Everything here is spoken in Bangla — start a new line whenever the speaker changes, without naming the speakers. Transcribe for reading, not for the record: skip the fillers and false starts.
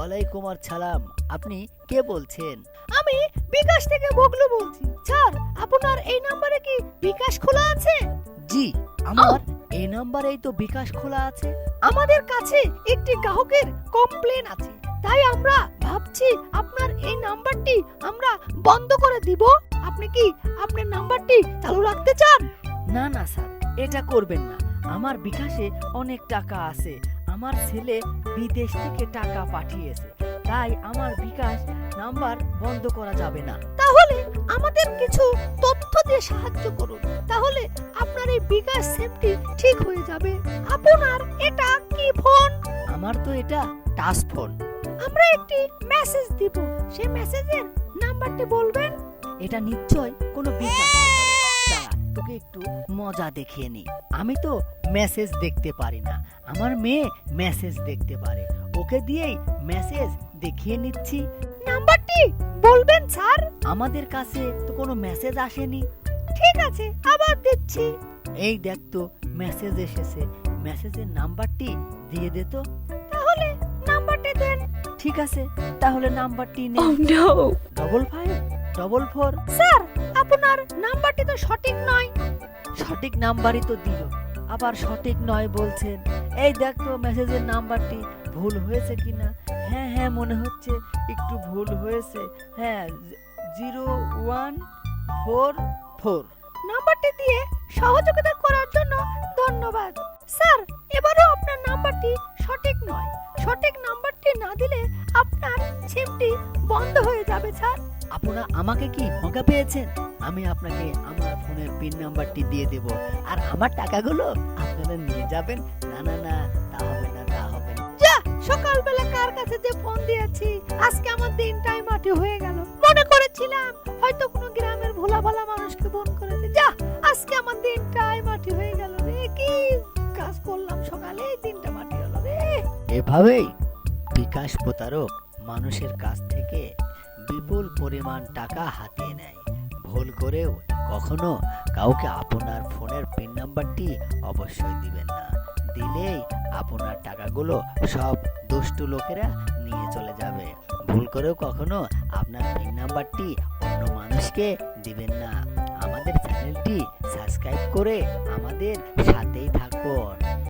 ওয়ালাইকুম আসসালাম। আপনি কে বলছেন?
আমি বিকাশ থেকে বগলু বলছি। স্যার, আপনার এই নম্বরে কি বিকাশ খোলা আছে?
জি, আমার এই নাম্বারেই তো বিকাশ খোলা আছে।
আমাদের কাছে একটি গ্রাহকের কমপ্লেন আছে, তাই আমরা ভাবছি আপনার এই নাম্বারটি আমরা বন্ধ করে দিব। আপনি কি আপনার নাম্বারটি চালু রাখতে চান?
না না স্যার, এটা করবেন না। আমার বিকাশে অনেক টাকা আছে। আমার ছেলে বিদেশ থেকে টাকা পাঠিয়েছে, তাই আমার বিকাশ নাম্বার বন্ধ করা যাবে না।
তাহলে আমাদের কিছু তথ্য দিয়ে সাহায্য করুন, তাহলে আপনার এই বিকাশ সেফটি ঠিক হয়ে যাবে। আপনার এটা কি ফোন?
আমার তো এটা টাচ ফোন।
আমরা একটি মেসেজ দিব, সেই মেসেজের নাম্বারটি বলবেন।
এটা নিশ্চয় কোনো বিকাশ হতে পারে। দাঁড়া, তোকে একটু মজা দেখিয়ে নি। আমি তো মেসেজ দেখতে পারি না, আমার মেয়ে মেসেজ দেখতে পারে। ওকে দিয়েই মেসেজ দেখিয়ে নিচ্ছি।
নাম্বারটি বলবেন স্যার।
আমাদের কাছে তো কোনো মেসেজ আসেনি।
ঠিক আছে, আবার দিচ্ছি।
এই দেখ তো মেসেজ এসেছে। মেসেজের নাম্বারটি দিয়ে দে তো।
তাহলে নাম্বারটি দেন।
ঠিক আছে, তাহলে নাম্বারটি নে। 5544।
স্যার, আপনার নাম্বারটি তো সঠিক নয়।
সঠিক নাম্বারই তো দিল, আবার সঠিক নয় বলছেন। এই দেখ তো মেসেজের নাম্বারটি ভুল হয়েছে কিনা। হ্যাঁ হ্যাঁ, মনে হচ্ছে একটু ভুল হয়েছে। হ্যাঁ, 0144।
নাম্বারটি দিয়ে সহযোগিতা করার জন্য ধন্যবাদ। স্যার, এবারও আপনার নাম্বারটি সঠিক নয়। সঠিক নাম্বারটি না দিলে আপনার সিমটি বন্ধ হয়ে যাবে স্যার।
আপনারা আমাকে কি মজা পেয়েছেন? আমি আপনাকে আমার ফোনের পিন নাম্বারটি দিয়ে দেব, আর আমার টাকাগুলো আপনারা নিয়ে যাবেন। না না না, তা হবে না, তা হবে না।
যা, সকালবেলা কার কাছে যে ফোন দিয়েছি, আজকে আমার দিনটাই মাটি হয়ে গেল। মনে করেছিলাম হয়তো কোনো গ্রামের ভোলা ভালা মানুষকে ফোন করেছে। যা, আজকে আমার দিনটাই মাটি হয়ে গেল রে। কি কাজ করলাম সকালে, এই দিনটা মাটি হলো রে।
এভাবেই বিকাশ প্রতারক মানুষের কাছ থেকে বিপুল পরিমাণ টাকা হাতিয়ে নেয়। ভুল করেও কখনো কাউকে আপনার ফোনের পিন নাম্বারটি অবশ্যই দিবেন না। দিলেই আপনার টাকাগুলো সব দুষ্টু লোকেরা নিয়ে চলে যাবে। ভুল করেও কখনো আপনার পিন নাম্বারটি অন্য মানুষকে দিবেন না। আমাদের চ্যানেলটি সাবস্ক্রাইব করে আমাদের সাথেই থাকুন।